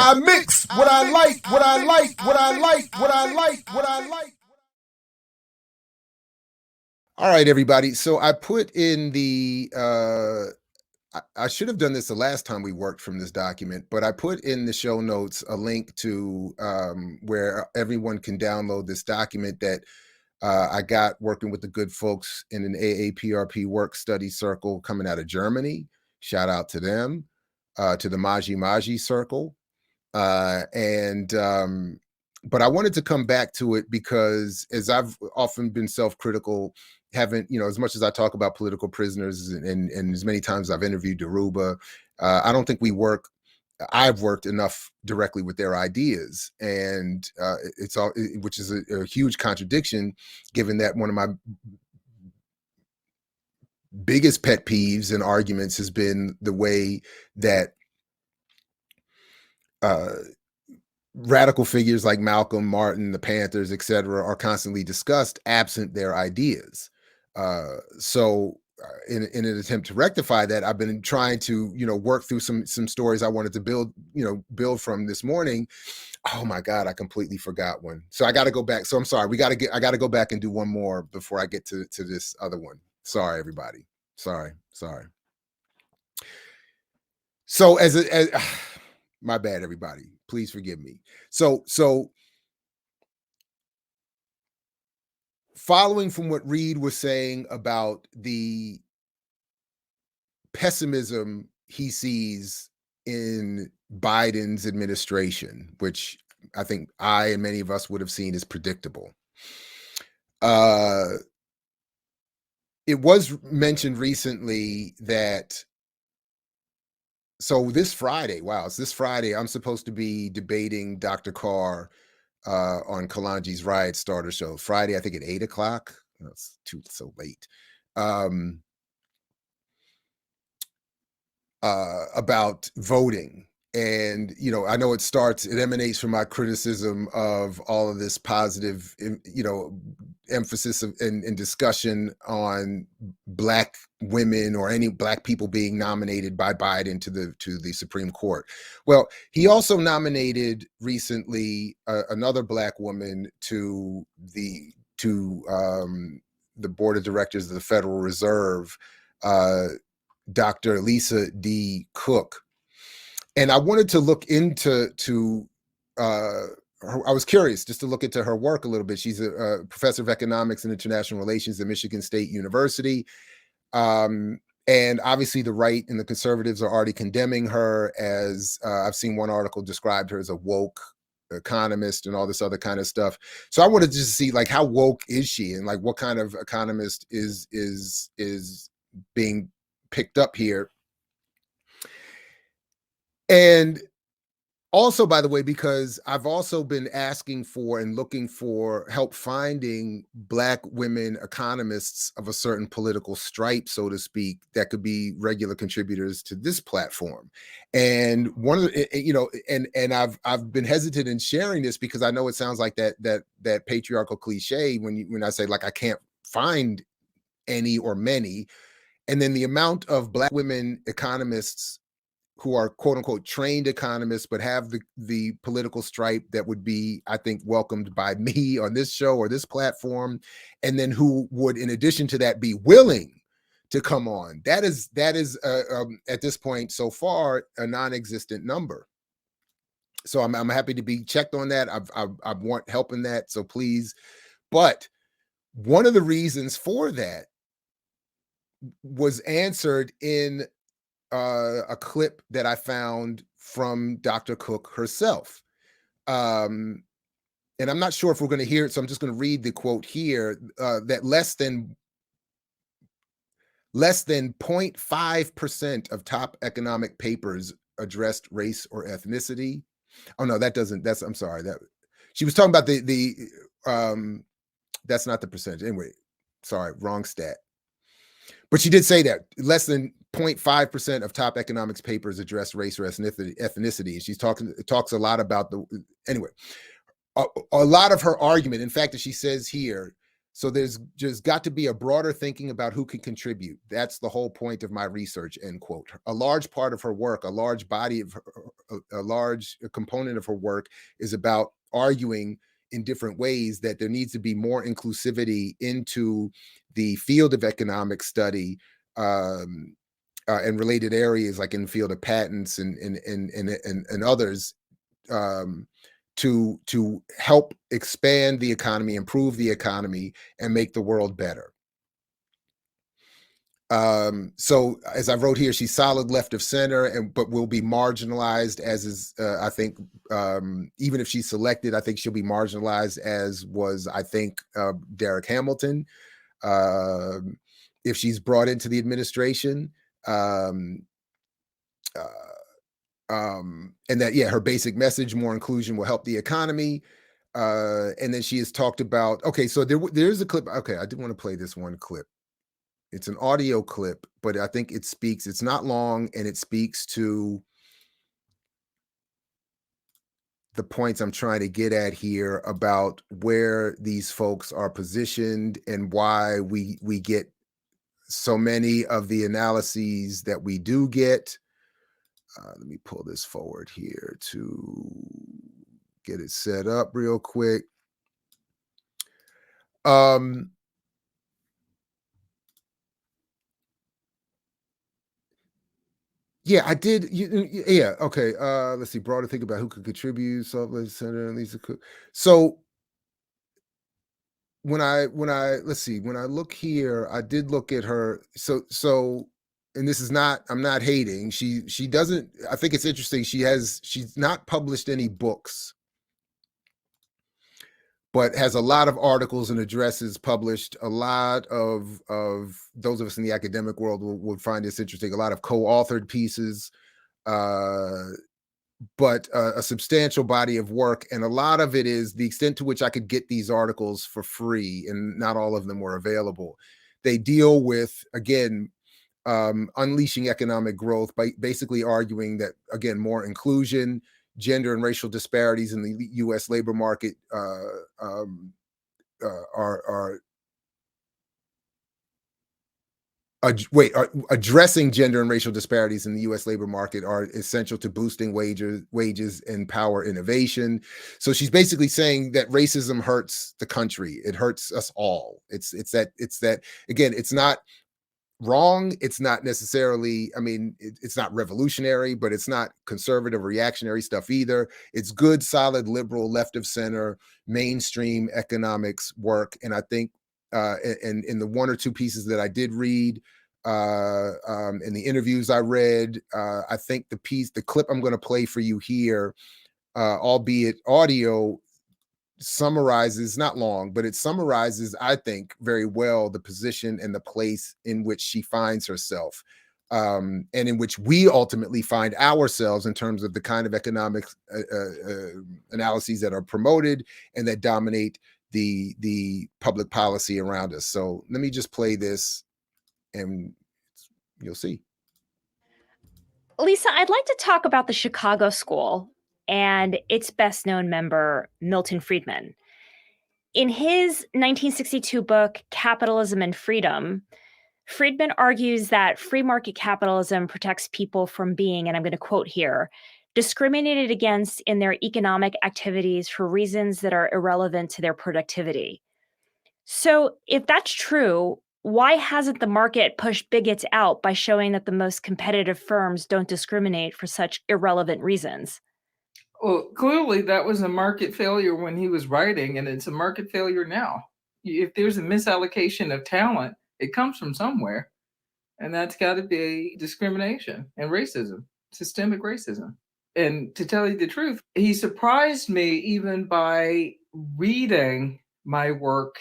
I mix what I like, what I like, what I like, what I like, what I like. All right, everybody. So I put in the I should have done this the last time we worked from this document, but I put in the show notes a link to where everyone can download this document that I got working with the good folks in an AAPRP work study circle coming out of Germany. Shout out to them, to the Maji circle. But I wanted to come back to it because, as I've often been self-critical, haven't, as much as I talk about political prisoners and as many times I've interviewed Daruba, I don't think I've worked enough directly with their ideas, and which is a huge contradiction, given that one of my biggest pet peeves and arguments has been the way that radical figures like Malcolm, Martin, the Panthers, etc., are constantly discussed absent their ideas. In an attempt to rectify that, I've been trying to, work through some stories I wanted to build from this morning. Oh my God, I completely forgot one. So I got to go back. So I'm sorry. I got to go back and do one more before I get to this other one. Sorry, everybody. Sorry. So as my bad, everybody. Please forgive me. So following from what Reed was saying about the pessimism he sees in Biden's administration, which I think I and many of us would have seen as predictable. It was mentioned recently that this Friday, it's this Friday, I'm supposed to be debating Dr. Carr on Kalanji's Riot Starter Show. Friday, I think at 8:00. That's so late. About voting. And, I know it emanates from my criticism of all of this positive, emphasis and discussion on Black women or any Black people being nominated by Biden to the Supreme Court. Well, he also nominated recently another Black woman to the board of directors of the Federal Reserve, Dr. Lisa D. Cook. And I wanted to look into I was curious just to look into her work a little bit. She's a professor of economics and international relations at Michigan State University. And obviously the right and the conservatives are already condemning her as, I've seen one article described her as a woke economist and all this other kind of stuff. So I wanted to just see, like, how woke is she, and like what kind of economist is being picked up here. And also, by the way, because I've also been asking for and looking for help finding Black women economists of a certain political stripe, so to speak, that could be regular contributors to this platform. And one of the, and I've been hesitant in sharing this because I know it sounds like that patriarchal cliche when I say, like, I can't find any or many. And then the amount of Black women economists who are quote unquote trained economists, but have the political stripe that would be, I think, welcomed by me on this show or this platform. And then who would, in addition to that, be willing to come on. That is at this point so far a non-existent number. So I'm happy to be checked on that. I want help in that. So please. But one of the reasons for that was answered in a clip that I found from Dr. Cook herself. And I'm not sure if we're going to hear it, so I'm just going to read the quote here, that less than 0.5% of top economic papers addressed race or ethnicity. Oh no, I'm sorry. That she was talking about that's not the percentage. Anyway, sorry, wrong stat. But she did say that less than 0.5% of top economics papers address race or ethnicity. She's talks a lot about a lot of her argument. In fact, as she says here, So there's just got to be a broader thinking about who can contribute. That's the whole point of my research, end quote. A large part of her work, a large body of her, a large component of her work is about arguing in different ways that there needs to be more inclusivity into the field of economic study, and related areas, like in the field of patents and others, um, to help expand the economy, improve the economy, and make the world better. So as I wrote here, she's solid left of center, and but will be marginalized, as is I think, even if she's selected, I think she'll be marginalized, as was, I think, Derek Hamilton, um, if she's brought into the administration. Um, and that, yeah, her basic message, more inclusion, will help the economy. And then she has talked about, okay, so there's a clip. Okay, I did want to play this one clip. It's an audio clip, but I think it speaks, it's not long, and it speaks to the points I'm trying to get at here about where these folks are positioned and why we get so many of the analyses that we do get. Let me pull this forward here to get it set up real quick. Um, yeah, I did. Yeah, okay. Let's see. Broader think about who could contribute. Salt Lake Center and Lisa Cook. So when I let's see, when I look here, I did look at her. So, and this is not. I'm not hating. She doesn't. I think it's interesting. She's not published any books, but has a lot of articles and addresses published. A lot of those of us in the academic world would find this interesting. A lot of co-authored pieces, uh, but a substantial body of work, and a lot of it is the extent to which I could get these articles for free, and not all of them were available. They deal with, again, unleashing economic growth by basically arguing that, again, more inclusion, gender and racial disparities in the U.S. labor market are addressing gender and racial disparities in the U.S. labor market are essential to boosting wages and power innovation. So she's basically saying that racism hurts the country. It hurts us all. It's that again. It's not wrong. It's not necessarily, I mean, it's not revolutionary, but it's not conservative reactionary stuff either. It's good, solid, liberal, left of center, mainstream economics work. And I think, and in the one or two pieces that I did read, in the interviews I read, I think the clip I'm going to play for you here, albeit audio, summarizes, not long, but it summarizes, I think, very well the position and the place in which she finds herself, and in which we ultimately find ourselves in terms of the kind of economic analyses that are promoted and that dominate the public policy around us. So let me just play this, and you'll see. Lisa, I'd like to talk about the Chicago School and its best known member, Milton Friedman. In his 1962 book, Capitalism and Freedom, Friedman argues that free market capitalism protects people from being, and I'm going to quote here, discriminated against in their economic activities for reasons that are irrelevant to their productivity. So, if that's true, why hasn't the market pushed bigots out by showing that the most competitive firms don't discriminate for such irrelevant reasons? Well, clearly that was a market failure when he was writing, and it's a market failure now. If there's a misallocation of talent, it comes from somewhere, and that's got to be discrimination and racism, systemic racism. And to tell you the truth, he surprised me even by reading my work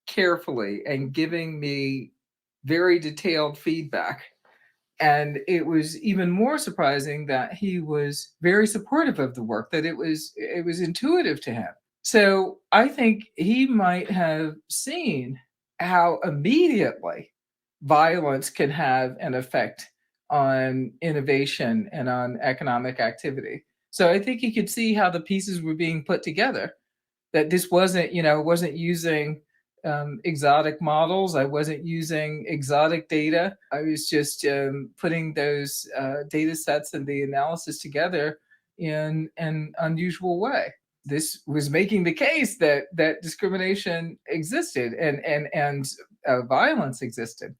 carefully and giving me very detailed feedback. And it was even more surprising that he was very supportive of the work, that it was intuitive to him. So I think he might have seen how immediately violence can have an effect on innovation and on economic activity. So I think he could see how the pieces were being put together, that this wasn't, wasn't using exotic models. I wasn't using exotic data. I was just putting those data sets and the analysis together in an unusual way. This was making the case that discrimination existed and violence existed.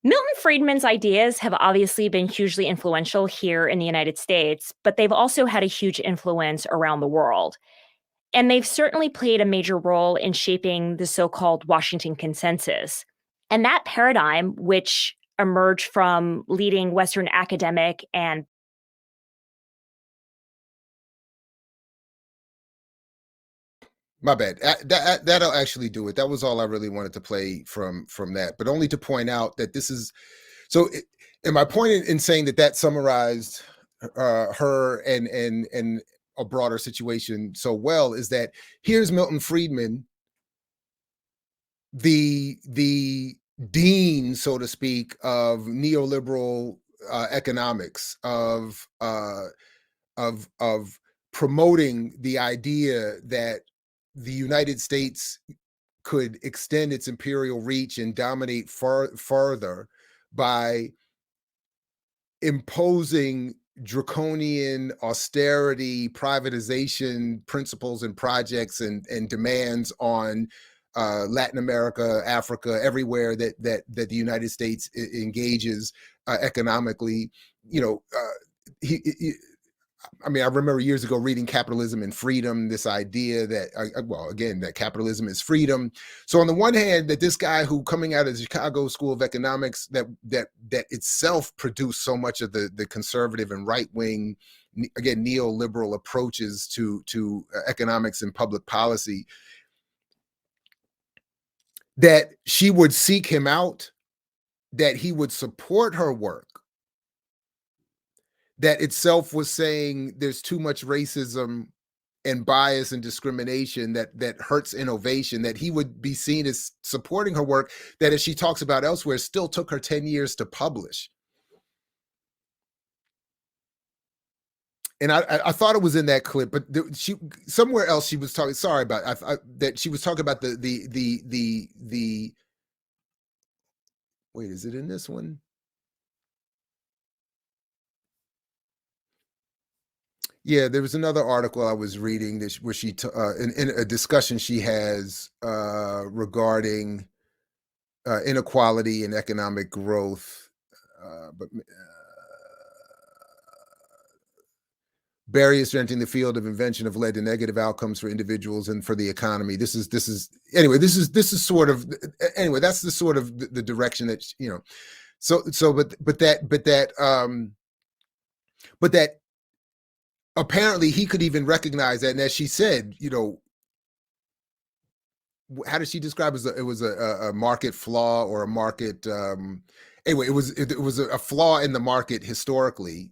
Milton Friedman's ideas have obviously been hugely influential here in the United States, but they've also had a huge influence around the world. And they've certainly played a major role in shaping the so-called Washington Consensus. And that paradigm, which emerged from leading Western academic and My bad. That'll actually do it. That was all I really wanted to play from that, but only to point out that this is so. And my point in saying that summarized her and a broader situation so well is that here's Milton Friedman, the dean, so to speak, of neoliberal economics, of promoting the idea that the United States could extend its imperial reach and dominate farther by imposing draconian austerity, privatization principles and projects and demands on Latin America, Africa, everywhere that the United States engages economically. You know, I mean, I remember years ago reading Capitalism and Freedom, this idea that, well, again, that capitalism is freedom. So on the one hand, that this guy who coming out of the Chicago School of Economics, that itself produced so much of the conservative and right-wing, again, neoliberal approaches to economics and public policy, that she would seek him out, that he would support her work, that itself was saying there's too much racism and bias and discrimination that hurts innovation, that he would be seen as supporting her work, that, as she talks about elsewhere, still took her 10 years to publish. And I thought it was in that clip, but she somewhere else she was talking. Sorry about that. She was talking about the. Wait, is it in this one? Yeah, there was another article I was reading where she in a discussion she has regarding inequality and economic growth, but barriers to entering the field of invention have led to negative outcomes for individuals and for the economy. This is anyway. This is sort of anyway. That's the sort of the direction that, you know. But that apparently he could even recognize that, and as she said, you know, how did she describe it? It was a market flaw or a market. Anyway, it was a flaw in the market historically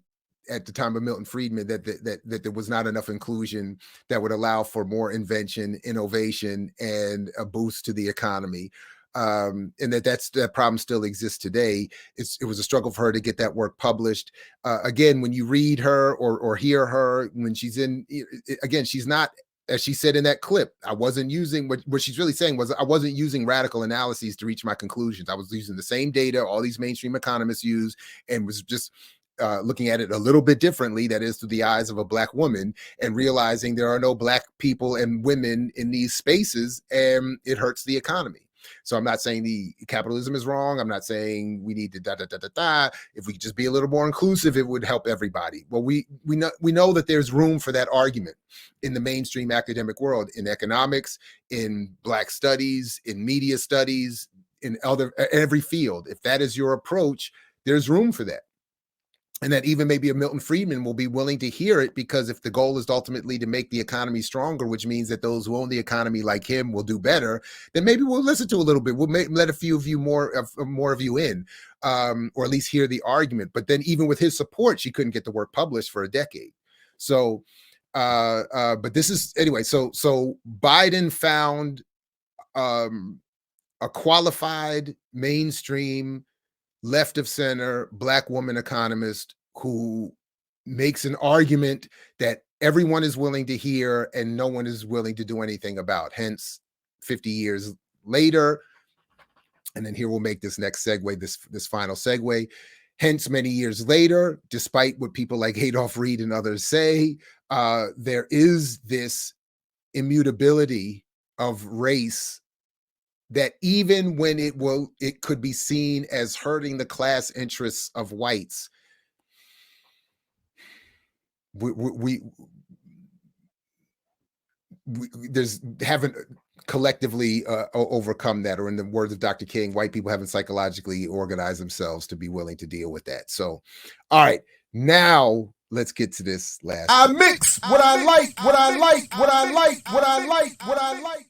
at the time of Milton Friedman, that there was not enough inclusion that would allow for more invention, innovation, and a boost to the economy. And that problem still exists today. It was a struggle for her to get that work published. Again, when you read her or hear her, when she's in, again, she's not, as she said in that clip, I wasn't using, what she's really saying was, I wasn't using radical analyses to reach my conclusions. I was using the same data all these mainstream economists use, and was just looking at it a little bit differently, that is through the eyes of a Black woman, and realizing there are no Black people and women in these spaces, and it hurts the economy. So I'm not saying the capitalism is wrong. I'm not saying we need to If we could just be a little more inclusive, it would help everybody. Well, we know that there's room for that argument in the mainstream academic world, in economics, in Black studies, in media studies, in every field. If that is your approach, there's room for that. And that even maybe a Milton Friedman will be willing to hear it, because if the goal is ultimately to make the economy stronger, which means that those who own the economy like him will do better, then maybe we'll listen to a little bit. We'll let a few of you more of you in, or at least hear the argument. But then even with his support, she couldn't get the work published for a decade. So, but this is anyway. So Biden found a qualified mainstream left of center Black woman economist who makes an argument that everyone is willing to hear and no one is willing to do anything about. Hence 50 years later, and then here we'll make this next segue, this final segue. Hence, many years later, despite what people like Adolph Reed and others say, there is this immutability of race that even when it could be seen as hurting the class interests of whites, we haven't collectively overcome that, or in the words of Dr. King, white people haven't psychologically organized themselves to be willing to deal with that. So, all right, now let's get to this last. I mix what I like, what I like, what I like, what I like, what I like.